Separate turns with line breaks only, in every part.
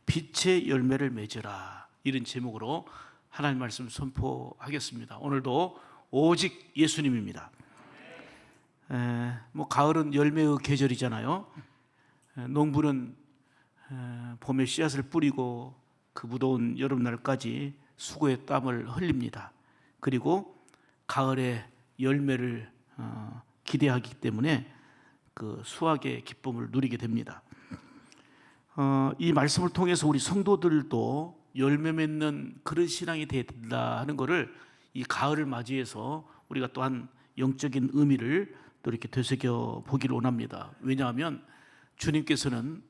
빛의 열매를 맺으라, 이런 제목으로 하나님 말씀 선포하겠습니다. 오늘도 오직 예수님입니다. 가을은 열매의 계절이잖아요. 농부는 봄에 씨앗을 뿌리고 그 무더운 여름날까지 수고의 땀을 흘립니다. 그리고 가을에 열매를 기대하기 때문에 그 수확의 기쁨을 누리게 됩니다. 이 말씀을 통해서 우리 성도들도 열매 맺는 그런 신앙이 되어야 된다 하는 것을 이 가을을 맞이해서 우리가 또한 영적인 의미를 또 이렇게 되새겨 보기를 원합니다. 왜냐하면 주님께서는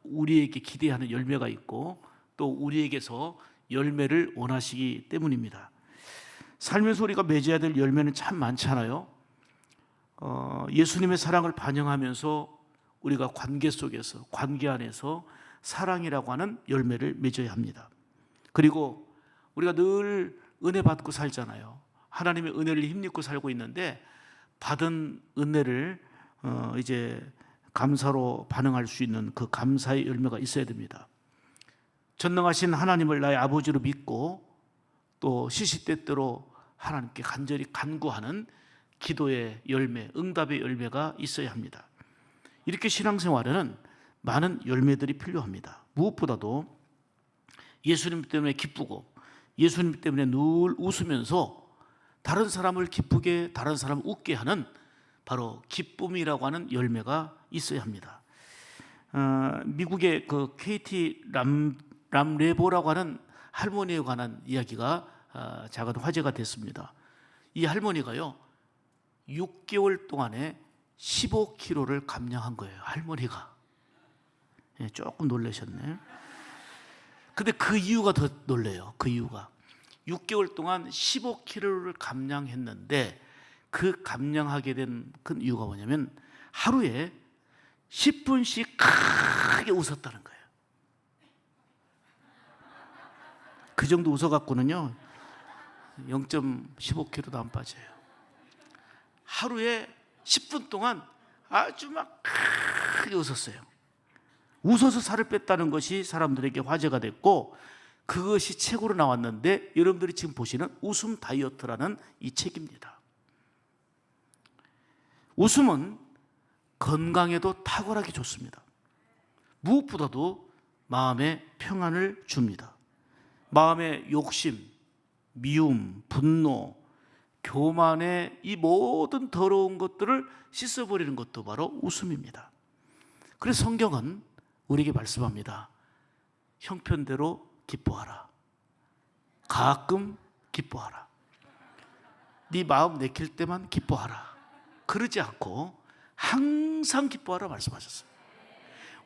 우리에게 기대하는 열매가 있고 또 우리에게서 열매를 원하시기 때문입니다. 살면서 우리가 맺어야 될 열매는 참 많잖아요. 예수님의 사랑을 반영하면서 우리가 관계 속에서, 관계 안에서 사랑이라고 하는 열매를 맺어야 합니다. 그리고 우리가 늘 은혜 받고 살잖아요. 하나님의 은혜를 힘입고 살고 있는데 받은 은혜를 이제 감사로 반응할 수 있는 그 감사의 열매가 있어야 됩니다. 전능하신 하나님을 나의 아버지로 믿고 또 시시때때로 하나님께 간절히 간구하는 기도의 열매, 응답의 열매가 있어야 합니다. 이렇게 신앙생활에는 많은 열매들이 필요합니다. 무엇보다도 예수님 때문에 기쁘고 예수님 때문에 늘 웃으면서 다른 사람을 기쁘게, 다른 사람을 웃게 하는 바로 기쁨이라고 하는 열매가 있어야 합니다. 미국의 그 KT 람레보라고 하는 할머니에 관한 이야기가 작은 화제가 됐습니다. 이 할머니가요 6개월 동안에 15kg를 감량한 거예요. 할머니가. 조금 놀라셨네. 근데 그 이유가 더 놀래요. 그 이유가 6개월 동안 15kg를 감량했는데 그 감량하게 된 큰 이유가 뭐냐면 하루에 10분씩 크게 웃었다는 거예요. 그 정도 웃어갖고는요 0.15kg도 안 빠져요. 하루에 10분 동안 아주 막 크게 웃었어요. 웃어서 살을 뺐다는 것이 사람들에게 화제가 됐고 그것이 책으로 나왔는데 여러분들이 지금 보시는 웃음 다이어트라는 이 책입니다. 웃음은 건강에도 탁월하게 좋습니다. 무엇보다도 마음에 평안을 줍니다. 마음의 욕심, 미움, 분노, 교만의 이 모든 더러운 것들을 씻어버리는 것도 바로 웃음입니다. 그래서 성경은 우리에게 말씀합니다. 형편대로 기뻐하라. 가끔 기뻐하라. 네 마음 내킬 때만 기뻐하라. 그러지 않고 항상 기뻐하라 말씀하셨어요.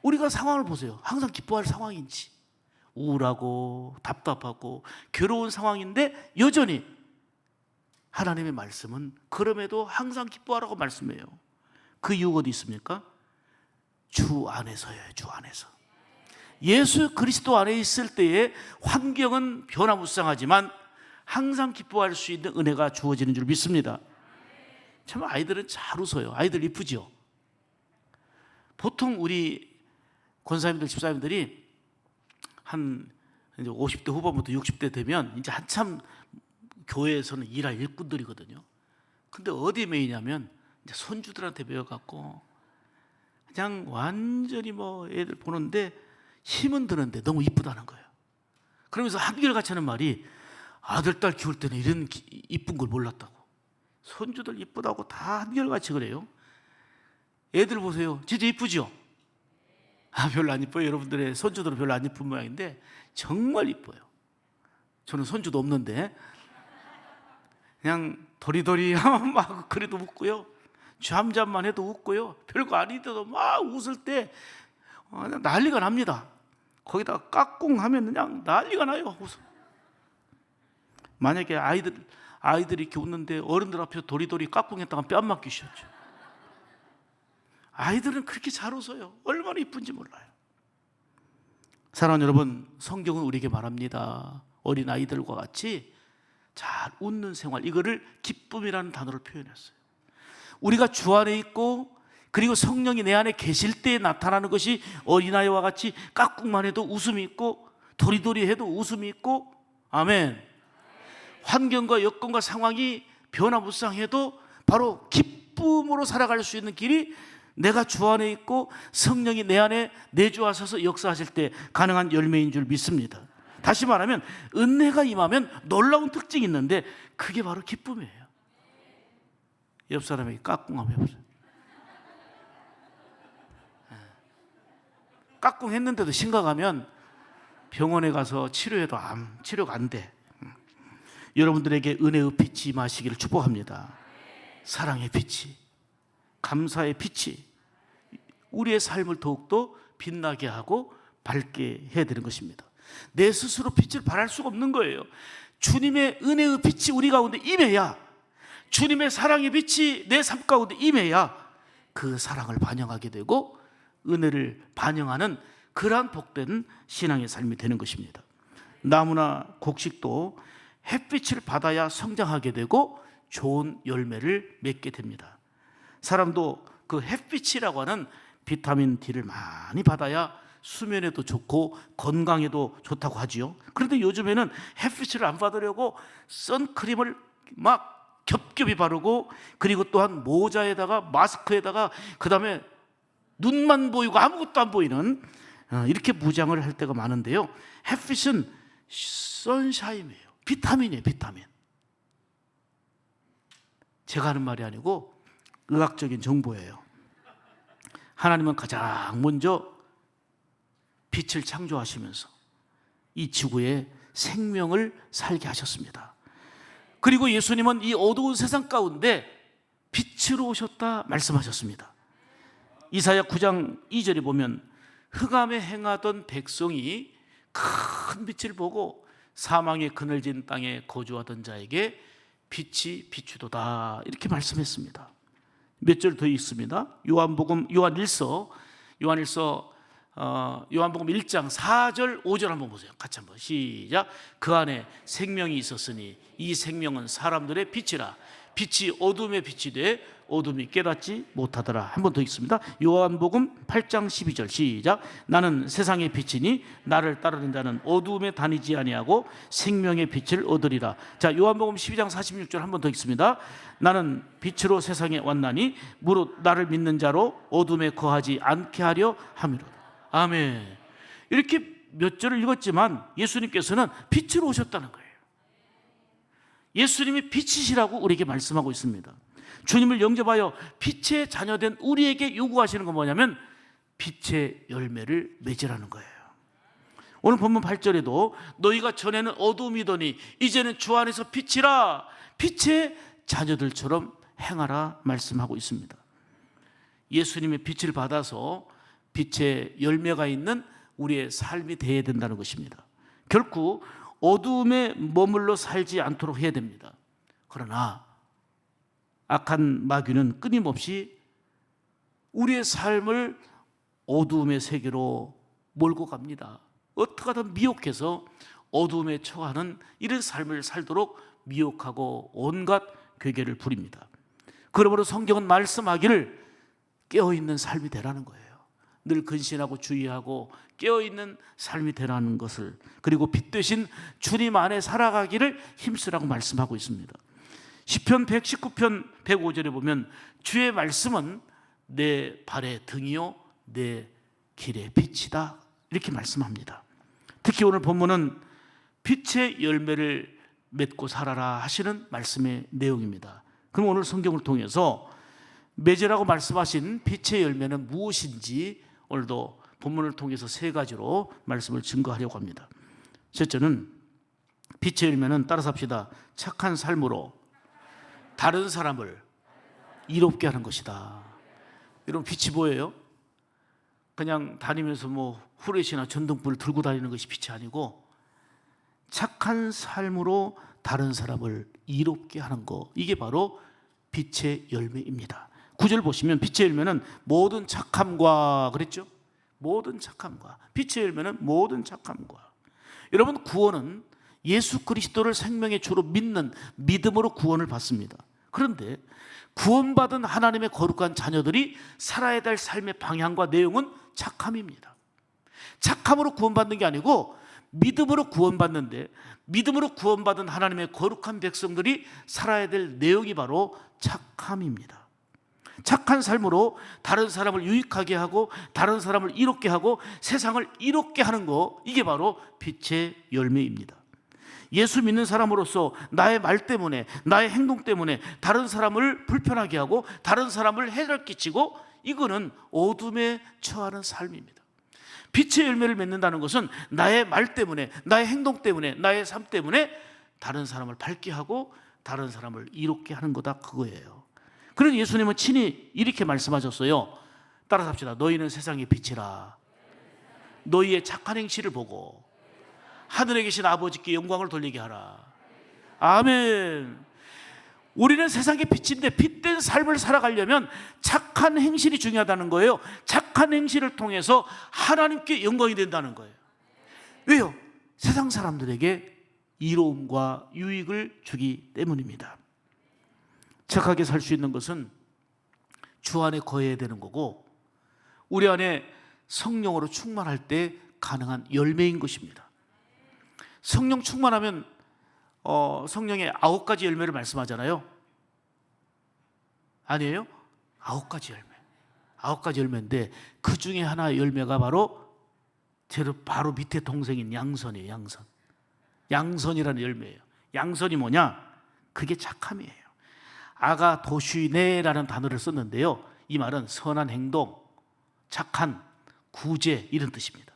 우리가 상황을 보세요. 항상 기뻐할 상황인지 우울하고 답답하고 괴로운 상황인데 여전히 하나님의 말씀은 그럼에도 항상 기뻐하라고 말씀해요. 그 이유가 어디 있습니까? 주 안에서예요. 주 안에서. 예수 그리스도 안에 있을 때의 환경은 변화무쌍하지만 항상 기뻐할 수 있는 은혜가 주어지는 줄 믿습니다. 참 아이들은 잘 웃어요. 아이들 이쁘죠? 보통 우리 권사님들, 집사님들이 한 이제 50대 후반부터 60대 되면 이제 한참 교회에서는 일할 일꾼들이거든요. 근데 어디에 매이냐면 이제 손주들한테 매여갖고 그냥 완전히 뭐 애들 보는데 힘은 드는데 너무 이쁘다는 거예요. 그러면서 한결같이 하는 말이 아들, 딸 키울 때는 이런 이쁜 걸 몰랐다고. 손주들 이쁘다고 다 한결같이 그래요. 애들 보세요. 진짜 이쁘죠? 별로 안 이뻐요. 여러분들의 손주들은 별로 안 이쁜 모양인데 정말 이뻐요. 저는 손주도 없는데 그냥 도리도리 막 그래도 웃고요. 잠잠만 해도 웃고요. 별거 아닌데도 막 웃을 때 난리가 납니다. 거기다가 까꿍 하면 그냥 난리가 나요. 웃어. 만약에 아이들이 이렇게 웃는데 어른들 앞에서 도리도리 까꿍 했다가 뺨 맞기 쉬웠죠. 아이들은 그렇게 잘 웃어요. 얼마나 이쁜지 몰라요. 사랑하는 여러분, 성경은 우리에게 말합니다. 어린 아이들과 같이 잘 웃는 생활, 이거를 기쁨이라는 단어를 표현했어요. 우리가 주 안에 있고 그리고 성령이 내 안에 계실 때 나타나는 것이 어린아이와 같이 깍꿍만 해도 웃음이 있고 도리도리 해도 웃음이 있고, 아멘. 환경과 여건과 상황이 변화무쌍해도 바로 기쁨으로 살아갈 수 있는 길이 내가 주 안에 있고 성령이 내 안에 내주하셔서 역사하실 때 가능한 열매인 줄 믿습니다. 다시 말하면 은혜가 임하면 놀라운 특징이 있는데 그게 바로 기쁨이에요. 옆 사람에게 깍꿍 한번 해보세요. 깍꿍 했는데도 심각하면 병원에 가서 치료해도 치료가 안 돼. 여러분들에게 은혜의 빛이 임하시기를 축복합니다. 사랑의 빛이, 감사의 빛이 우리의 삶을 더욱더 빛나게 하고 밝게 해야 되는 것입니다. 내 스스로 빛을 발할 수가 없는 거예요. 주님의 은혜의 빛이 우리 가운데 임해야, 주님의 사랑의 빛이 내 삶 가운데 임해야 그 사랑을 반영하게 되고 은혜를 반영하는 그러한 복된 신앙의 삶이 되는 것입니다. 나무나 곡식도 햇빛을 받아야 성장하게 되고 좋은 열매를 맺게 됩니다. 사람도 그 햇빛이라고 하는 비타민 D를 많이 받아야 수면에도 좋고 건강에도 좋다고 하지요. 그런데 요즘에는 햇빛을 안 받으려고 선크림을 막 겹겹이 바르고, 그리고 또한 모자에다가 마스크에다가 그다음에 눈만 보이고 아무것도 안 보이는 이렇게 무장을 할 때가 많은데요. 햇빛은 선샤인이에요. 비타민이에요. 비타민. 제가 하는 말이 아니고 의학적인 정보예요. 하나님은 가장 먼저 빛을 창조하시면서 이 지구에 생명을 살게 하셨습니다. 그리고 예수님은 이 어두운 세상 가운데 빛으로 오셨다 말씀하셨습니다. 이사야 9장 2절에 보면 흑암에 행하던 백성이 큰 빛을 보고 사망의 그늘진 땅에 거주하던 자에게 빛이 비추도다, 이렇게 말씀했습니다. 몇 절 더 있습니다. 요한복음 1장 4절 5절 한번 보세요. 같이 한번 시작. 그 안에 생명이 있었으니 이 생명은 사람들의 빛이라. 빛이 어둠에 빛이 돼 어둠이 깨닫지 못하더라. 한 번 더 있습니다. 요한복음 8장 12절 시작. 나는 세상의 빛이니 나를 따르는 자는 어둠에 다니지 아니하고 생명의 빛을 얻으리라. 자, 요한복음 12장 46절 한 번 더 있습니다. 나는 빛으로 세상에 왔나니 무릇 나를 믿는 자로 어둠에 거하지 않게 하려 함이로다. 아멘. 이렇게 몇 절을 읽었지만 예수님께서는 빛으로 오셨다는 거예요. 예수님이 빛이시라고 우리에게 말씀하고 있습니다. 주님을 영접하여 빛의 자녀된 우리에게 요구하시는 건 뭐냐면 빛의 열매를 맺으라는 거예요. 오늘 본문 8절에도 너희가 전에는 어둠이더니 이제는 주 안에서 빛이라, 빛의 자녀들처럼 행하라 말씀하고 있습니다. 예수님의 빛을 받아서 빛의 열매가 있는 우리의 삶이 되어야 된다는 것입니다. 결코 어두움에 머물러 살지 않도록 해야 됩니다. 그러나 악한 마귀는 끊임없이 우리의 삶을 어두움의 세계로 몰고 갑니다. 어떻게 하든 미혹해서 어두움에 처하는 이런 삶을 살도록 미혹하고 온갖 괴계를 부립니다. 그러므로 성경은 말씀하기를 깨어있는 삶이 되라는 거예요. 늘 근신하고 주의하고 깨어있는 삶이 되라는 것을, 그리고 빛 되신 주님 안에 살아가기를 힘쓰라고 말씀하고 있습니다. 시편 119편 105절에 보면 주의 말씀은 내 발의 등이요 내 길의 빛이다, 이렇게 말씀합니다. 특히 오늘 본문은 빛의 열매를 맺고 살아라 하시는 말씀의 내용입니다. 그럼 오늘 성경을 통해서 맺으라고 말씀하신 빛의 열매는 무엇인지 오늘도 본문을 통해서 세 가지로 말씀을 증거하려고 합니다. 첫째는 빛의 열매는, 따라서 합시다, 착한 삶으로 다른 사람을 이롭게 하는 것이다. 여러분, 빛이 뭐예요? 그냥 다니면서 후레쉬나 전등불을 들고 다니는 것이 빛이 아니고 착한 삶으로 다른 사람을 이롭게 하는 것, 이게 바로 빛의 열매입니다. 9절 보시면 빛의 열매는 모든 착함과 그랬죠? 모든 착함과, 빛의 열매는 모든 착함과. 여러분, 구원은 예수 그리스도를 생명의 주로 믿는 믿음으로 구원을 받습니다. 그런데 구원받은 하나님의 거룩한 자녀들이 살아야 될 삶의 방향과 내용은 착함입니다. 착함으로 구원받는 게 아니고 믿음으로 구원받는데, 믿음으로 구원받은 하나님의 거룩한 백성들이 살아야 될 내용이 바로 착함입니다. 착한 삶으로 다른 사람을 유익하게 하고 다른 사람을 이롭게 하고 세상을 이롭게 하는 거, 이게 바로 빛의 열매입니다. 예수 믿는 사람으로서 나의 말 때문에, 나의 행동 때문에 다른 사람을 불편하게 하고 다른 사람을 해를 끼치고, 이거는 어둠에 처하는 삶입니다. 빛의 열매를 맺는다는 것은 나의 말 때문에, 나의 행동 때문에, 나의 삶 때문에 다른 사람을 밝게 하고 다른 사람을 이롭게 하는 거다, 그거예요. 그래서 예수님은 친히 이렇게 말씀하셨어요. 따라서 합시다. 너희는 세상의 빛이라. 너희의 착한 행실을 보고 하늘에 계신 아버지께 영광을 돌리게 하라. 아멘. 우리는 세상의 빛인데 빛된 삶을 살아가려면 착한 행실이 중요하다는 거예요. 착한 행실을 통해서 하나님께 영광이 된다는 거예요. 왜요? 세상 사람들에게 이로움과 유익을 주기 때문입니다. 착하게 살 수 있는 것은 주 안에 거해야 되는 거고, 우리 안에 성령으로 충만할 때 가능한 열매인 것입니다. 성령 충만하면 성령의 9가지 열매를 말씀하잖아요. 아니에요? 9가지 열매. 9가지 열매인데 그 중에 하나의 열매가 바로 밑에 동생인 양선이에요. 양선. 양선이라는 열매예요. 양선이 뭐냐? 그게 착함이에요. 아가도슈네라는 단어를 썼는데요, 이 말은 선한 행동, 착한, 구제, 이런 뜻입니다.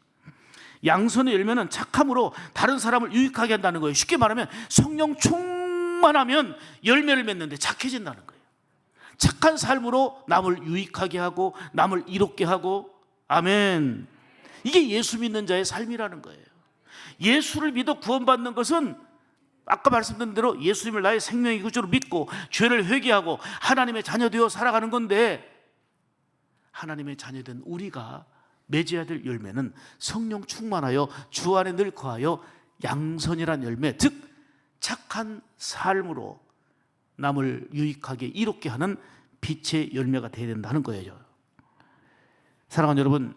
양선의 열매는 착함으로 다른 사람을 유익하게 한다는 거예요. 쉽게 말하면 성령 충만하면 열매를 맺는데 착해진다는 거예요. 착한 삶으로 남을 유익하게 하고 남을 이롭게 하고, 아멘. 이게 예수 믿는 자의 삶이라는 거예요. 예수를 믿어 구원받는 것은 아까 말씀드린 대로 예수님을 나의 생명의 구주로 믿고 죄를 회개하고 하나님의 자녀 되어 살아가는 건데, 하나님의 자녀된 우리가 맺어야 될 열매는 성령 충만하여 주 안에 늘 거하여 양선이란 열매, 즉 착한 삶으로 남을 유익하게 이롭게 하는 빛의 열매가 되어야 된다는 거예요. 사랑하는 여러분,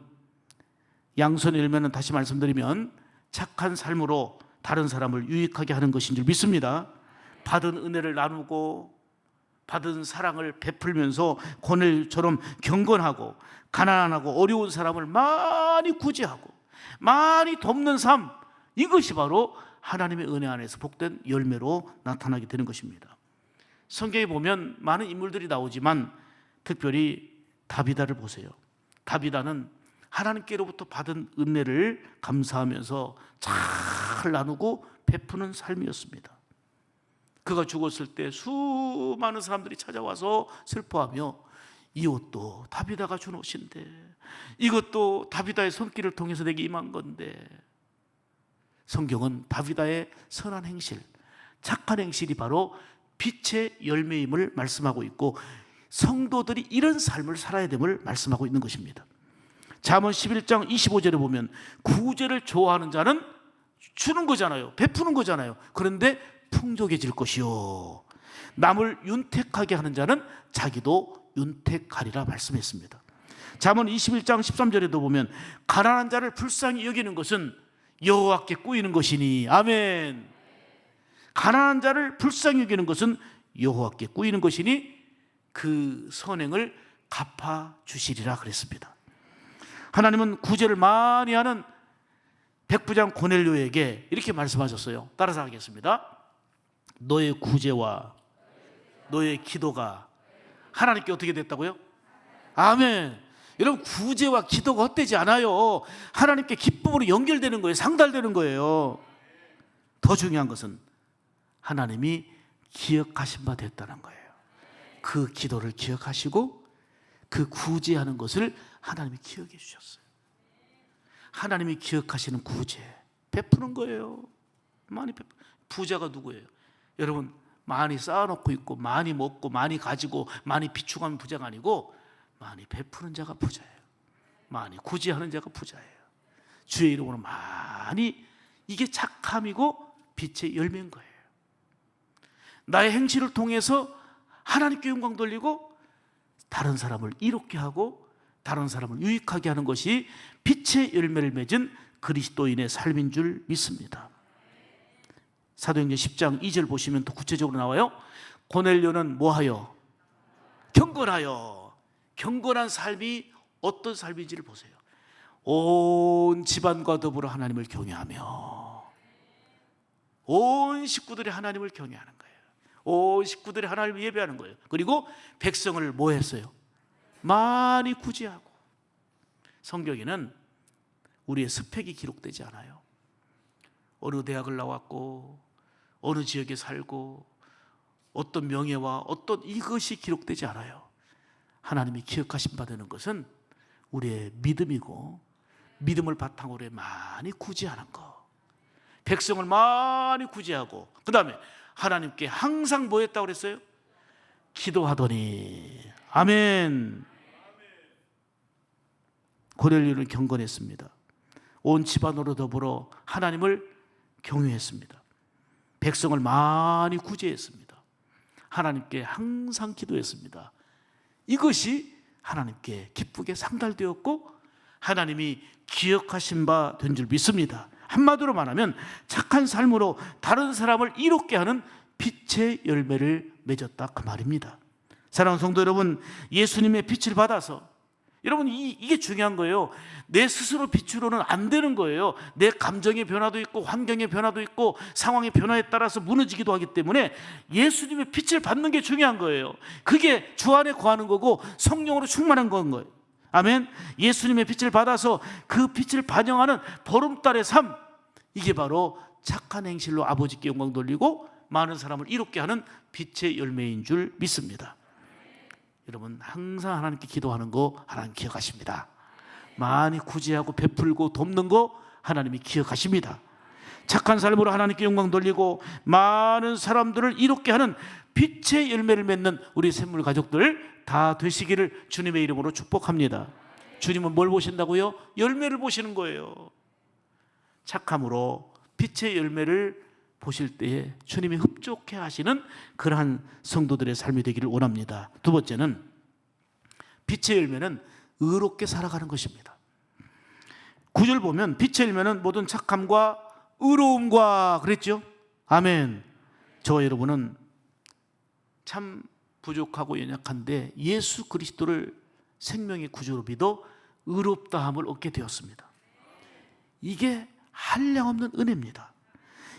양선의 열매는 다시 말씀드리면 착한 삶으로 다른 사람을 유익하게 하는 것인 줄 믿습니다. 받은 은혜를 나누고 받은 사랑을 베풀면서 고넬처럼 경건하고 가난하고 어려운 사람을 많이 구제하고 많이 돕는 삶, 이것이 바로 하나님의 은혜 안에서 복된 열매로 나타나게 되는 것입니다. 성경에 보면 많은 인물들이 나오지만 특별히 다비다를 보세요. 다비다는 하나님께로부터 받은 은혜를 감사하면서 잘 나누고 베푸는 삶이었습니다. 그가 죽었을 때 수많은 사람들이 찾아와서 슬퍼하며, 이 옷도 다비다가 준 옷인데, 이것도 다비다의 손길을 통해서 내게 임한 건데. 성경은 다비다의 선한 행실, 착한 행실이 바로 빛의 열매임을 말씀하고 있고, 성도들이 이런 삶을 살아야 됨을 말씀하고 있는 것입니다. 잠언 11장 25절에 보면 구제를 좋아하는 자는 주는 거잖아요. 베푸는 거잖아요. 그런데 풍족해질 것이요, 남을 윤택하게 하는 자는 자기도 윤택하리라 말씀했습니다. 잠언 21장 13절에도 보면 가난한 자를 불쌍히 여기는 것은 여호와께 꾸이는 것이니, 아멘. 가난한 자를 불쌍히 여기는 것은 여호와께 꾸이는 것이니 그 선행을 갚아주시리라 그랬습니다. 하나님은 구제를 많이 하는 백부장 고넬료에게 이렇게 말씀하셨어요. 따라서 하겠습니다. 너의 구제와 너의 기도가 하나님께 어떻게 됐다고요? 아멘. 여러분, 구제와 기도가 헛되지 않아요. 하나님께 기쁨으로 연결되는 거예요. 상달되는 거예요. 더 중요한 것은 하나님이 기억하신 바 됐다는 거예요. 그 기도를 기억하시고 그 구제하는 것을 하나님이 기억해 주셨어요. 하나님이 기억하시는 구제, 베푸는 거예요. 많이 부자가 누구예요? 여러분, 많이 쌓아놓고 있고 많이 먹고 많이 가지고 많이 비축하면 부자가 아니고, 많이 베푸는 자가 부자예요. 많이 구제하는 자가 부자예요. 주의 이름으로 많이, 이게 착함이고 빛의 열매인 거예요. 나의 행실을 통해서 하나님께 영광 돌리고 다른 사람을 이롭게 하고 다른 사람을 유익하게 하는 것이 빛의 열매를 맺은 그리스도인의 삶인 줄 믿습니다. 사도행전 10장 2절 보시면 더 구체적으로 나와요. 고넬료는 뭐하여? 경건하여. 경건한 삶이 어떤 삶인지를 보세요. 온 집안과 더불어 하나님을 경외하며, 온 식구들이 하나님을 경외하는 거예요. 온 식구들이 하나님을 예배하는 거예요. 그리고 백성을 뭐 했어요? 많이 구제하고. 성경에는 우리의 스펙이 기록되지 않아요. 어느 대학을 나왔고 어느 지역에 살고 어떤 명예와 어떤 이것이 기록되지 않아요. 하나님이 기억하신 바 되는 것은 우리의 믿음이고, 믿음을 바탕으로 많이 구제하는 거, 백성을 많이 구제하고, 그 다음에 하나님께 항상 뭐 했다고 그랬어요? 기도하더니. 아멘. 고넬료는 경건했습니다. 온 집안으로 더불어 하나님을 경외했습니다. 백성을 많이 구제했습니다. 하나님께 항상 기도했습니다. 이것이 하나님께 기쁘게 상달되었고 하나님이 기억하신 바 된 줄 믿습니다. 한마디로 말하면 착한 삶으로 다른 사람을 이롭게 하는 빛의 열매를 맺었다, 그 말입니다. 사랑하는 성도 여러분, 예수님의 빛을 받아서, 여러분 이게 중요한 거예요. 내 스스로 빛으로는 안 되는 거예요. 내 감정의 변화도 있고 환경의 변화도 있고 상황의 변화에 따라서 무너지기도 하기 때문에 예수님의 빛을 받는 게 중요한 거예요. 그게 주 안에 거하는 거고 성령으로 충만한 건 거예요. 아멘. 예수님의 빛을 받아서 그 빛을 반영하는 보름달의 삶, 이게 바로 착한 행실로 아버지께 영광 돌리고 많은 사람을 이롭게 하는 빛의 열매인 줄 믿습니다. 여러분 항상 하나님께 기도하는 거 하나님 기억하십니다. 많이 구제하고 베풀고 돕는 거 하나님이 기억하십니다. 착한 삶으로 하나님께 영광 돌리고 많은 사람들을 이롭게 하는 빛의 열매를 맺는 우리 샘물 가족들 다 되시기를 주님의 이름으로 축복합니다. 주님은 뭘 보신다고요? 열매를 보시는 거예요. 착함으로 빛의 열매를 보실 때에 주님이 흡족해 하시는 그러한 성도들의 삶이 되기를 원합니다. 두 번째는 빛의 열매는 의롭게 살아가는 것입니다. 9절 보면 빛의 열매는 모든 착함과 의로움과 그랬죠? 아멘. 저와 여러분은 참 부족하고 연약한데 예수 그리스도를 생명의 구주로 믿어 의롭다함을 얻게 되었습니다. 이게 한량없는 은혜입니다.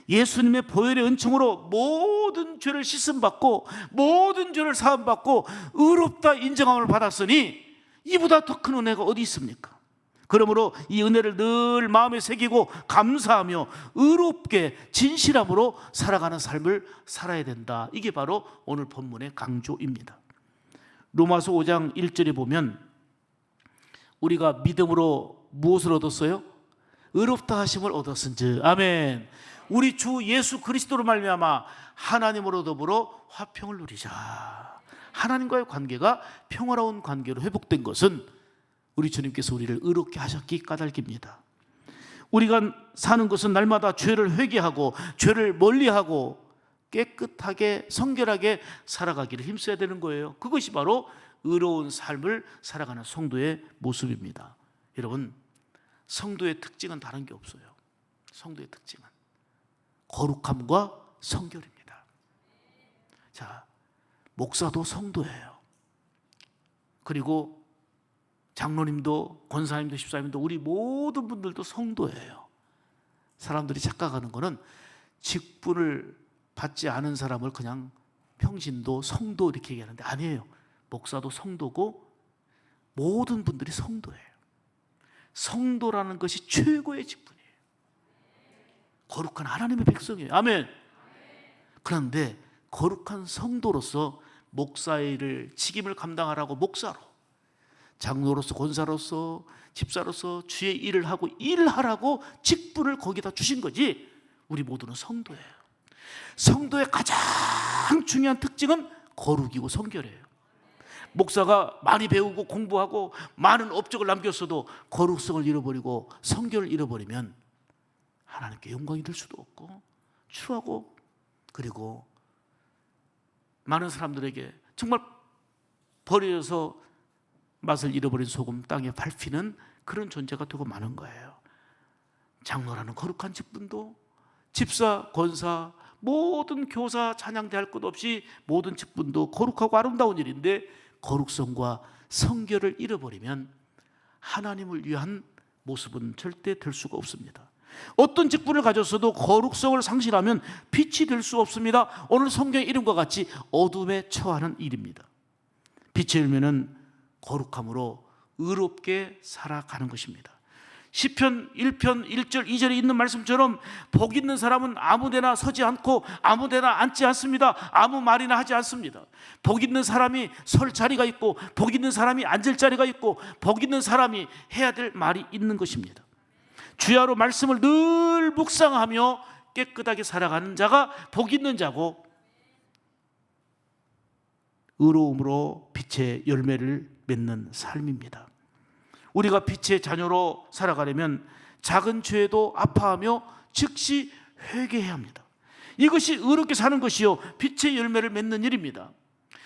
예수님의 보혈의 은총으로 모든 죄를 씻음받고 모든 죄를 사함받고 의롭다 인정함을 받았으니 이보다 더 큰 은혜가 어디 있습니까? 그러므로 이 은혜를 늘 마음에 새기고 감사하며 의롭게 진실함으로 살아가는 삶을 살아야 된다. 이게 바로 오늘 본문의 강조입니다. 로마서 5장 1절에 보면 우리가 믿음으로 무엇을 얻었어요? 의롭다 하심을 얻었은즉. 아멘. 우리 주 예수 그리스도로 말미암아 하나님으로 더불어 화평을 누리자. 하나님과의 관계가 평화로운 관계로 회복된 것은 우리 주님께서 우리를 의롭게 하셨기 까닭입니다. 우리가 사는 것은 날마다 죄를 회개하고 죄를 멀리하고 깨끗하게 성결하게 살아가기를 힘써야 되는 거예요. 그것이 바로 의로운 삶을 살아가는 성도의 모습입니다. 여러분, 성도의 특징은 다른 게 없어요. 성도의 특징은 거룩함과 성결입니다. 자, 목사도 성도예요. 그리고 장로님도 권사님도 집사님도 우리 모든 분들도 성도예요. 사람들이 착각하는 거는 직분을 받지 않은 사람을 그냥 평신도 성도 이렇게 얘기하는데 아니에요. 목사도 성도고 모든 분들이 성도예요. 성도라는 것이 최고의 직분이에요. 거룩한 하나님의 백성이에요. 아멘. 그런데 거룩한 성도로서 목사의 일을 책임을 감당하라고 목사로, 장로로서 권사로서 집사로서 주의 일을 하고 일하라고 직분을 거기다 주신 거지. 우리 모두는 성도예요. 성도의 가장 중요한 특징은 거룩이고 성결이에요. 목사가 많이 배우고 공부하고 많은 업적을 남겼어도 거룩성을 잃어버리고 성결을 잃어버리면 하나님께 영광이 될 수도 없고 추하고 그리고 많은 사람들에게 정말 버려져서 맛을 잃어버린 소금 땅에 밟히는 그런 존재가 되고 마는 거예요. 장로라는 거룩한 직분도 집사, 권사, 모든 교사, 찬양대 할 것 없이 모든 직분도 거룩하고 아름다운 일인데 거룩성과 성결을 잃어버리면 하나님을 위한 모습은 절대 될 수가 없습니다. 어떤 직분을 가졌어도 거룩성을 상실하면 빛이 될 수 없습니다. 오늘 성경의 이름과 같이 어둠에 처하는 일입니다. 빛의 열매는 거룩함으로 의롭게 살아가는 것입니다. 시편 1편 1절 2절에 있는 말씀처럼 복 있는 사람은 아무데나 서지 않고 아무데나 앉지 않습니다. 아무 말이나 하지 않습니다. 복 있는 사람이 설 자리가 있고 복 있는 사람이 앉을 자리가 있고 복 있는 사람이 해야 될 말이 있는 것입니다. 주야로 말씀을 늘 묵상하며 깨끗하게 살아가는 자가 복 있는 자고 의로움으로 빛의 열매를 맺는 삶입니다. 우리가 빛의 자녀로 살아가려면 작은 죄도 아파하며 즉시 회개해야 합니다. 이것이 의롭게 사는 것이요 빛의 열매를 맺는 일입니다.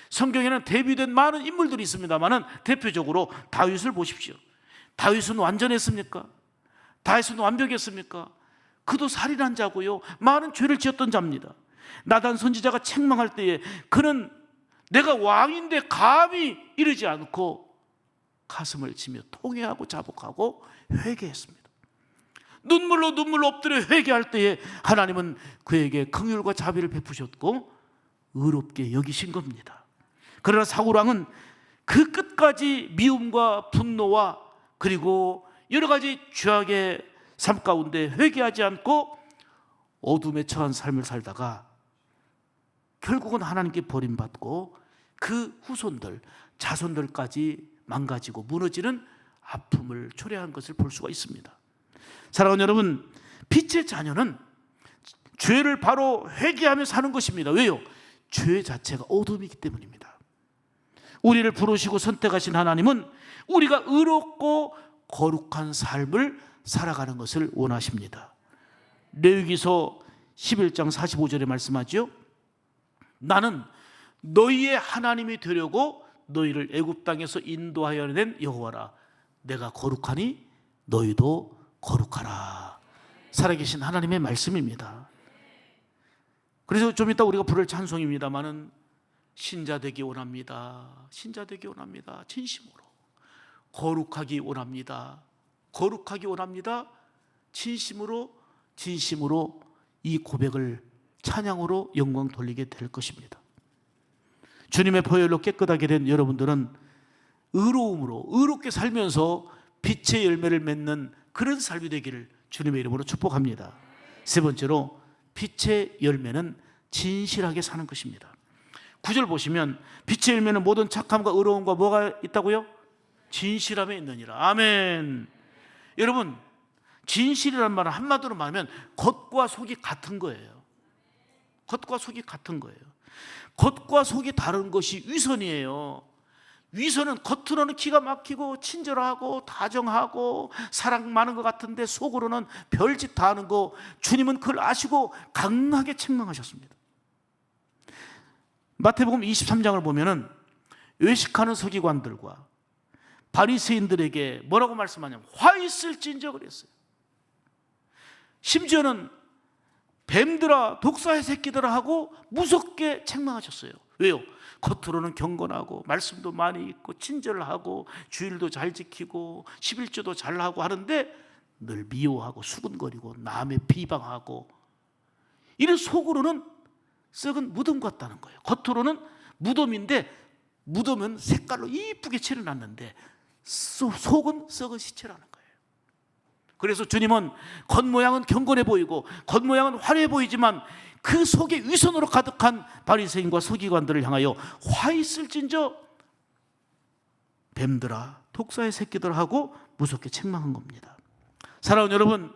성경에는 대비된 많은 인물들이 있습니다만 대표적으로 다윗을 보십시오. 다윗은 완전했습니까? 다윗은 완벽했습니까? 그도 살인한 자고요 많은 죄를 지었던 자입니다. 나단 선지자가 책망할 때에 그는 내가 왕인데 감히 이르지 않고 가슴을 치며 통회하고 자복하고 회개했습니다. 눈물로 엎드려 회개할 때에 하나님은 그에게 긍휼과 자비를 베푸셨고 의롭게 여기신 겁니다. 그러나 사울왕은 그 끝까지 미움과 분노와 그리고 여러 가지 죄악의 삶 가운데 회개하지 않고 어둠에 처한 삶을 살다가 결국은 하나님께 버림받고 그 후손들, 자손들까지 망가지고 무너지는 아픔을 초래한 것을 볼 수가 있습니다. 사랑하는 여러분, 빛의 자녀는 죄를 바로 회개하며 사는 것입니다. 왜요? 죄 자체가 어둠이기 때문입니다. 우리를 부르시고 선택하신 하나님은 우리가 의롭고 거룩한 삶을 살아가는 것을 원하십니다. 레위기서 11장 45절에 말씀하죠. 나는 너희의 하나님이 되려고 너희를 애굽 땅에서 인도하여 낸 여호와라. 내가 거룩하니 너희도 거룩하라. 살아계신 하나님의 말씀입니다. 그래서 좀 이따 우리가 부를 찬송입니다마는 신자 되기 원합니다. 신자 되기 원합니다. 진심으로 거룩하기 원합니다. 거룩하기 원합니다. 진심으로 이 고백을 찬양으로 영광 돌리게 될 것입니다. 주님의 보혈로 깨끗하게 된 여러분들은 의로움으로 의롭게 살면서 빛의 열매를 맺는 그런 삶이 되기를 주님의 이름으로 축복합니다. 세 번째로 빛의 열매는 진실하게 사는 것입니다. 9절 보시면 빛의 열매는 모든 착함과 의로움과 뭐가 있다고요? 진실함에 있느니라. 아멘. 여러분, 진실이라는 말은 한마디로 말하면 겉과 속이 같은 거예요. 겉과 속이 같은 거예요. 겉과 속이 다른 것이 위선이에요. 위선은 겉으로는 기가 막히고 친절하고 다정하고 사랑 많은 것 같은데 속으로는 별짓 다 하는 거, 주님은 그걸 아시고 강하게 책망하셨습니다. 마태복음 23장을 보면은 외식하는 서기관들과 바리새인들에게 뭐라고 말씀하냐면 화 있을진저 그랬어요. 심지어는 뱀들아 독사의 새끼들아 하고 무섭게 책망하셨어요. 왜요? 겉으로는 경건하고 말씀도 많이 있고 친절하고 주일도 잘 지키고 11조도 잘하고 하는데 늘 미워하고 수군거리고 남의 비방하고 이런 속으로는 썩은 무덤 같다는 거예요. 겉으로는 무덤인데 무덤은 색깔로 이쁘게 칠해놨는데 속은 썩은 시체라는 거예요. 그래서 주님은 겉모양은 경건해 보이고 겉모양은 화려해 보이지만 그 속에 위선으로 가득한 바리새인과 서기관들을 향하여 화 있을진저 뱀들아 독사의 새끼들 하고 무섭게 책망한 겁니다. 사랑하는 여러분,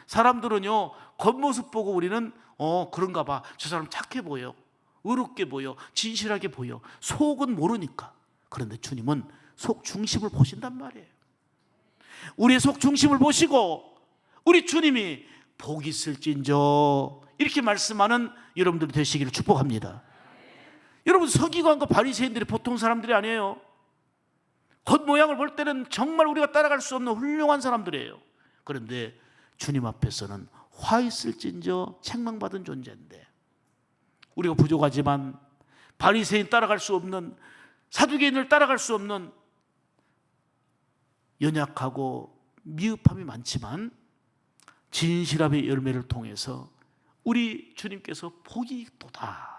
사람들은요 겉모습 보고 우리는 그런가 봐, 저 사람 착해 보여, 의롭게 보여, 진실하게 보여. 속은 모르니까. 그런데 주님은 속 중심을 보신단 말이에요. 우리의 속 중심을 보시고 우리 주님이 복 있을진저 이렇게 말씀하는 여러분들 되시기를 축복합니다. 여러분, 서기관과 바리새인들이 보통 사람들이 아니에요. 겉모양을 볼 때는 정말 우리가 따라갈 수 없는 훌륭한 사람들이에요. 그런데 주님 앞에서는 화 있을진저 책망받은 존재인데, 우리가 부족하지만 바리새인 따라갈 수 없는, 사두개인을 따라갈 수 없는 연약하고 미흡함이 많지만 진실함의 열매를 통해서 우리 주님께서 복이 있도다,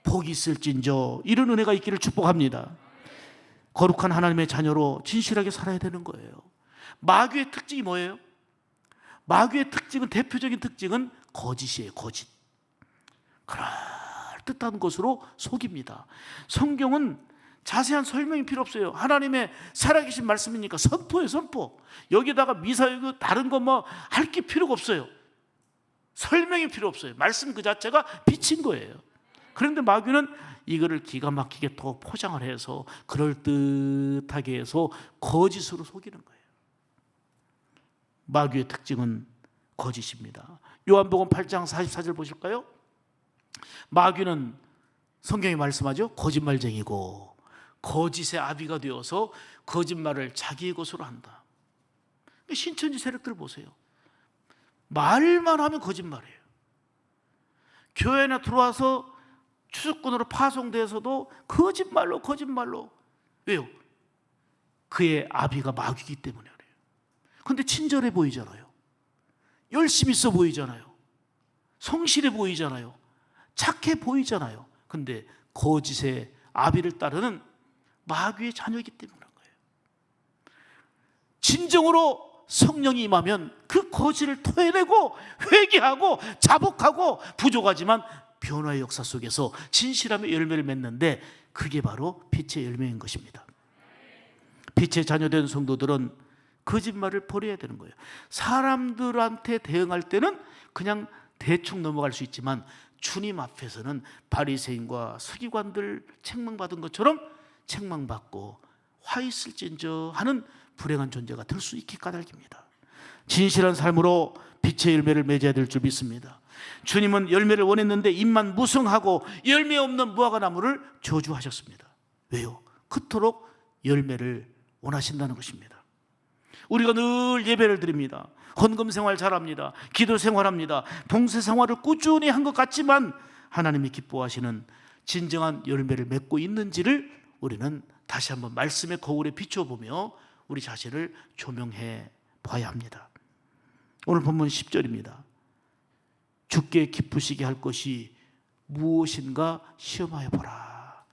복이 있을진저, 이런 은혜가 있기를 축복합니다. 거룩한 하나님의 자녀로 진실하게 살아야 되는 거예요. 마귀의 특징이 뭐예요? 마귀의 특징은, 대표적인 특징은 거짓이에요. 거짓. 그럴듯한 것으로 속입니다. 성경은 자세한 설명이 필요 없어요. 하나님의 살아계신 말씀이니까 선포예요. 선포. 여기다가 미사이고 다른 거 뭐 할 게 필요가 없어요. 설명이 필요 없어요. 말씀 그 자체가 빛인 거예요. 그런데 마귀는 이거를 기가 막히게 더 포장을 해서 그럴듯하게 해서 거짓으로 속이는 거예요. 마귀의 특징은 거짓입니다. 요한복음 8장 44절 보실까요? 마귀는, 성경이 말씀하죠, 거짓말쟁이고 거짓의 아비가 되어서 거짓말을 자기의 것으로 한다. 신천지 세력들 보세요. 말만 하면 거짓말이에요. 교회나 들어와서 추수꾼으로 파송돼서도 거짓말로. 왜요? 그의 아비가 마귀이기 때문에 그래요. 그런데 친절해 보이잖아요. 열심히 있어 보이잖아요. 성실해 보이잖아요. 착해 보이잖아요. 그런데 거짓의 아비를 따르는 마귀의 자녀이기 때문에 그런 거예요. 진정으로 성령이 임하면 그 거짓을 토해내고 회개하고 자복하고 부족하지만 변화의 역사 속에서 진실함의 열매를 맺는데, 그게 바로 빛의 열매인 것입니다. 빛의 자녀된 성도들은 거짓말을 버려야 되는 거예요. 사람들한테 대응할 때는 그냥 대충 넘어갈 수 있지만 주님 앞에서는 바리새인과 서기관들 책망받은 것처럼 책망받고 화 있을진저 하는 불행한 존재가 될 수 있게 까닭입니다. 진실한 삶으로 빛의 열매를 맺어야 될 줄 믿습니다. 주님은 열매를 원했는데 잎만 무성하고 열매 없는 무화과 나무를 저주하셨습니다. 왜요? 그토록 열매를 원하신다는 것입니다. 우리가 늘 예배를 드립니다. 헌금 생활 잘합니다. 기도 생활합니다. 봉사 생활을 꾸준히 한 것 같지만 하나님이 기뻐하시는 진정한 열매를 맺고 있는지를 우리는 다시 한번 말씀의 거울에 비춰보며 우리 자신을 조명해 봐야 합니다. 오늘 본문 10절입니다. 주께 기쁘시게 할 것이 무엇인가 시험하여 보라.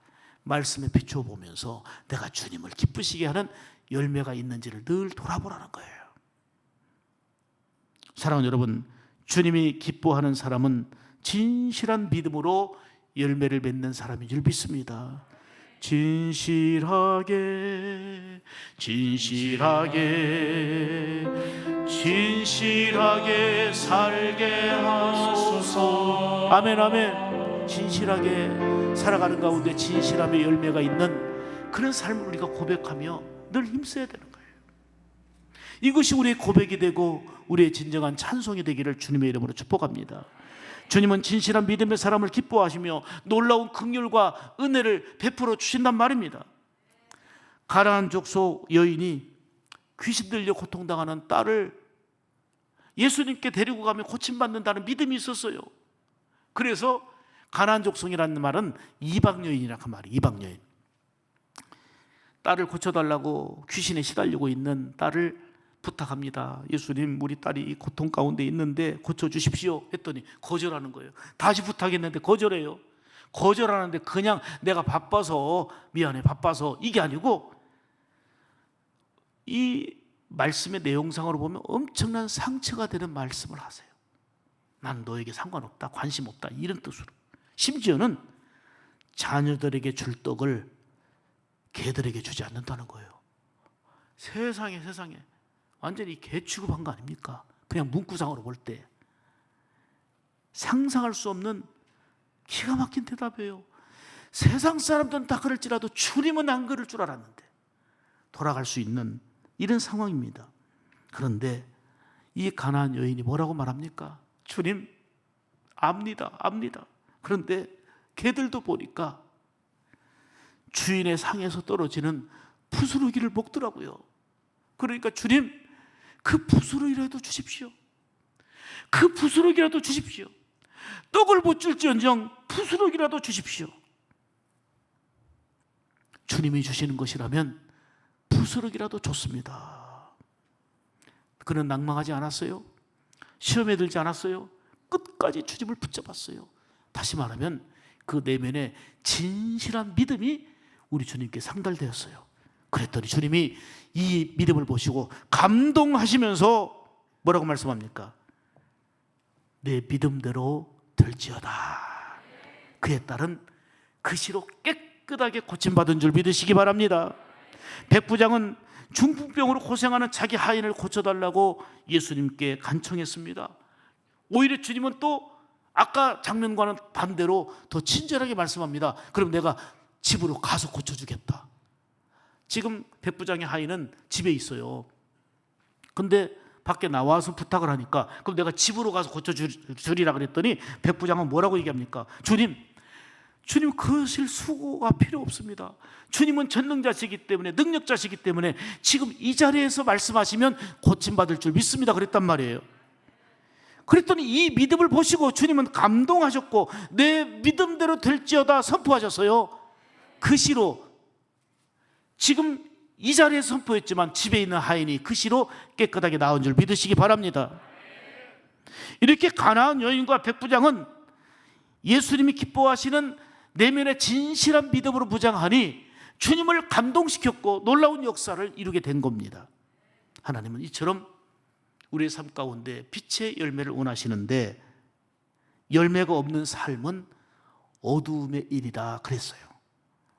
말씀에 비춰보면서 내가 주님을 기쁘시게 하는 열매가 있는지를 늘 돌아보라는 거예요. 사랑하는 여러분, 주님이 기뻐하는 사람은 진실한 믿음으로 열매를 맺는 사람인 줄 믿습니다. 진실하게 살게 하소서. 아멘, 아멘. 진실하게 살아가는 가운데 진실함의 열매가 있는 그런 삶을 우리가 고백하며 늘 힘써야 되는 거예요. 이것이 우리의 고백이 되고 우리의 진정한 찬송이 되기를 주님의 이름으로 축복합니다. 주님은 진실한 믿음의 사람을 기뻐하시며 놀라운 긍휼과 은혜를 베풀어 주신단 말입니다. 가나안 족속 여인이 귀신 들려 고통당하는 딸을 예수님께 데리고 가면 고침받는다는 믿음이 있었어요. 그래서 가나안 족속이라는 말은 이방 여인이라는 그 말이에요. 이방 여인. 딸을 고쳐달라고 귀신에 시달리고 있는 딸을 부탁합니다. 예수님, 우리 딸이 이 고통 가운데 있는데 고쳐주십시오 했더니 거절하는 거예요. 다시 부탁했는데 거절해요. 거절하는데 그냥 내가 바빠서 미안해, 바빠서, 이게 아니고 이 말씀의 내용상으로 보면 엄청난 상처가 되는 말씀을 하세요. 난 너에게 상관없다, 관심 없다, 이런 뜻으로. 심지어는 자녀들에게 줄 떡을 개들에게 주지 않는다는 거예요. 세상에 완전히 개 취급한 거 아닙니까? 그냥 문구상으로 볼 때 상상할 수 없는 기가 막힌 대답이에요. 세상 사람들은 다 그럴지라도 주님은 안 그럴 줄 알았는데 돌아갈 수 있는 이런 상황입니다. 그런데 이 가나안 여인이 뭐라고 말합니까? 주님, 압니다. 그런데 개들도 보니까 주인의 상에서 떨어지는 부스러기를 먹더라고요. 그러니까 주님, 그 부스러기라도 주십시오. 그 부스러기라도 주십시오. 떡을 못 줄지언정 부스러기라도 주십시오. 주님이 주시는 것이라면 부스러기라도 좋습니다. 그는 낭망하지 않았어요. 시험에 들지 않았어요. 끝까지 주님을 붙잡았어요. 다시 말하면 그 내면에 진실한 믿음이 우리 주님께 상달되었어요. 그랬더니 주님이 이 믿음을 보시고 감동하시면서 뭐라고 말씀합니까? 내 믿음대로 될지어다. 그의 딸은 그 시로 깨끗하게 고침받은 줄 믿으시기 바랍니다. 백부장은 중풍병으로 고생하는 자기 하인을 고쳐달라고 예수님께 간청했습니다. 오히려 주님은 또 아까 장면과는 반대로 더 친절하게 말씀합니다. 그럼 내가 집으로 가서 고쳐주겠다. 지금 백부장의 하인은 집에 있어요. 근데 밖에 나와서 부탁을 하니까 그럼 내가 집으로 가서 고쳐주리라 그랬더니 백부장은 뭐라고 얘기합니까? 주님 그것일 수고가 필요 없습니다. 주님은 전능자시기 때문에, 능력자시기 때문에 지금 이 자리에서 말씀하시면 고침받을 줄 믿습니다 그랬단 말이에요. 그랬더니 이 믿음을 보시고 주님은 감동하셨고 내 믿음대로 될지어다 선포하셨어요. 그 시로 지금 이 자리에서 선포했지만 집에 있는 하인이 그 시로 깨끗하게 나온 줄 믿으시기 바랍니다. 이렇게 가나안 여인과 백부장은 예수님이 기뻐하시는 내면의 진실한 믿음으로 무장하니 주님을 감동시켰고 놀라운 역사를 이루게 된 겁니다. 하나님은 이처럼 우리의 삶 가운데 빛의 열매를 원하시는데 열매가 없는 삶은 어두움의 일이다 그랬어요.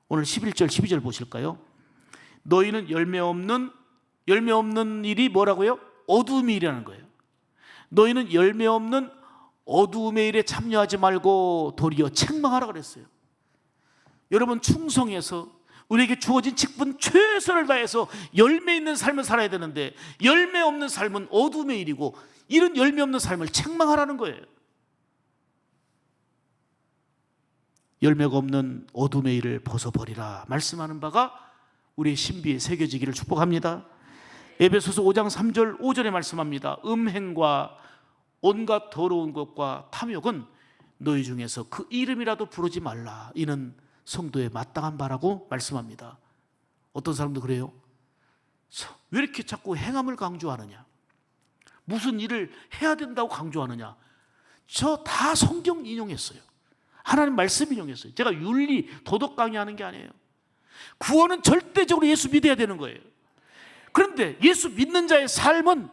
오늘 11절 12절 보실까요? 너희는 열매 없는 일이 뭐라고요? 어두움의 일이라는 거예요. 너희는 열매 없는 어두움의 일에 참여하지 말고 도리어 책망하라 그랬어요. 여러분, 충성해서 우리에게 주어진 직분 최선을 다해서 열매 있는 삶을 살아야 되는데 열매 없는 삶은 어두움의 일이고 이런 열매 없는 삶을 책망하라는 거예요. 열매가 없는 어둠의 일을 벗어버리라 말씀하는 바가 우리의 신비에 새겨지기를 축복합니다. 에베소서 5장 3절 5절에 말씀합니다. 음행과 온갖 더러운 것과 탐욕은 너희 중에서 그 이름이라도 부르지 말라. 이는 성도의 마땅한 바라고 말씀합니다. 어떤 사람도 그래요. 왜 이렇게 자꾸 행함을 강조하느냐, 무슨 일을 해야 된다고 강조하느냐. 저 다 성경 인용했어요. 하나님 말씀 인용했어요. 제가 윤리, 도덕 강의하는 게 아니에요. 구원은 절대적으로 예수 믿어야 되는 거예요. 그런데 예수 믿는 자의 삶은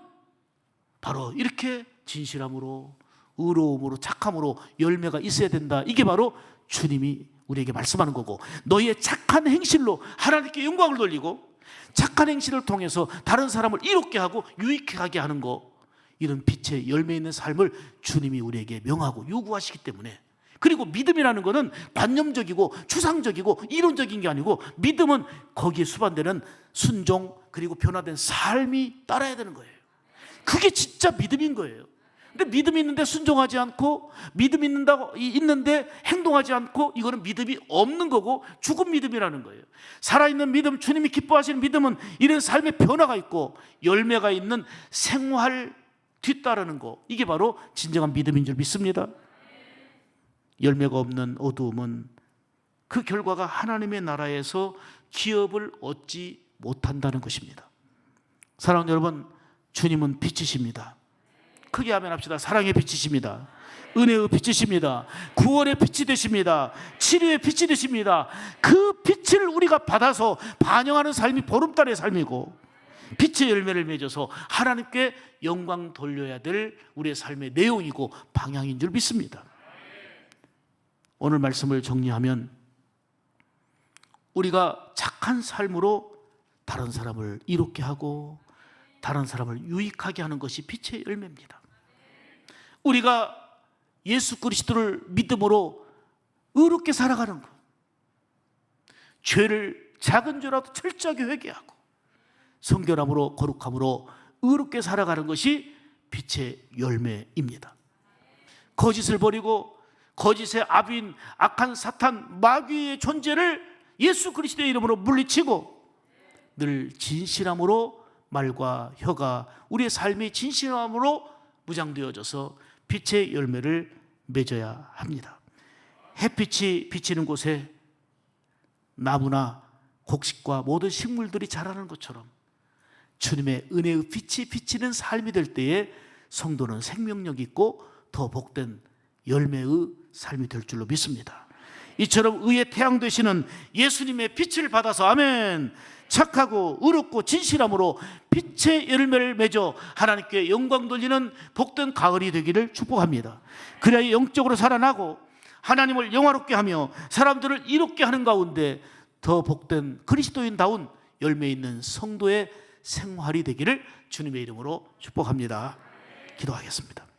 바로 이렇게 진실함으로, 의로움으로, 착함으로 열매가 있어야 된다. 이게 바로 주님이 우리에게 말씀하는 거고, 너희의 착한 행실로 하나님께 영광을 돌리고 착한 행실을 통해서 다른 사람을 이롭게 하고 유익하게 하는 거, 이런 빛의 열매 있는 삶을 주님이 우리에게 명하고 요구하시기 때문에. 그리고 믿음이라는 것은 관념적이고 추상적이고 이론적인 게 아니고, 믿음은 거기에 수반되는 순종 그리고 변화된 삶이 따라야 되는 거예요. 그게 진짜 믿음인 거예요. 근데 믿음이 있는데 순종하지 않고, 믿음이 있는데 행동하지 않고, 이거는 믿음이 없는 거고 죽은 믿음이라는 거예요. 살아있는 믿음, 주님이 기뻐하시는 믿음은 이런 삶의 변화가 있고 열매가 있는 생활 뒤따르는 거, 이게 바로 진정한 믿음인 줄 믿습니다. 열매가 없는 어두움은 그 결과가 하나님의 나라에서 기업을 얻지 못한다는 것입니다. 사랑하는 여러분, 주님은 빛이십니다. 크게 아멘 합시다. 사랑의 빛이십니다. 은혜의 빛이십니다. 구원의 빛이 되십니다. 치료의 빛이 되십니다. 그 빛을 우리가 받아서 반영하는 삶이 보름달의 삶이고, 빛의 열매를 맺어서 하나님께 영광 돌려야 될 우리의 삶의 내용이고 방향인 줄 믿습니다. 오늘 말씀을 정리하면, 우리가 착한 삶으로 다른 사람을 이롭게 하고 다른 사람을 유익하게 하는 것이 빛의 열매입니다. 우리가 예수 그리스도를 믿음으로 의롭게 살아가는 것, 죄를 작은 죄라도 철저하게 회개하고 성결함으로 거룩함으로 의롭게 살아가는 것이 빛의 열매입니다. 거짓을 버리고 거짓의 아비인 악한 사탄 마귀의 존재를 예수 그리스도의 이름으로 물리치고 늘 진실함으로 말과 혀가 우리의 삶이 진실함으로 무장되어져서 빛의 열매를 맺어야 합니다. 햇빛이 비치는 곳에 나무나 곡식과 모든 식물들이 자라는 것처럼 주님의 은혜의 빛이 비치는 삶이 될 때에 성도는 생명력 있고 더 복된 열매의 삶이 될 줄로 믿습니다. 이처럼 의의 태양 되시는 예수님의 빛을 받아서 아멘 착하고 의롭고 진실함으로 빛의 열매를 맺어 하나님께 영광 돌리는 복된 가을이 되기를 축복합니다. 그래야 영적으로 살아나고 하나님을 영화롭게 하며 사람들을 이롭게 하는 가운데 더 복된 그리스도인다운 열매 있는 성도의 생활이 되기를 주님의 이름으로 축복합니다. 기도하겠습니다.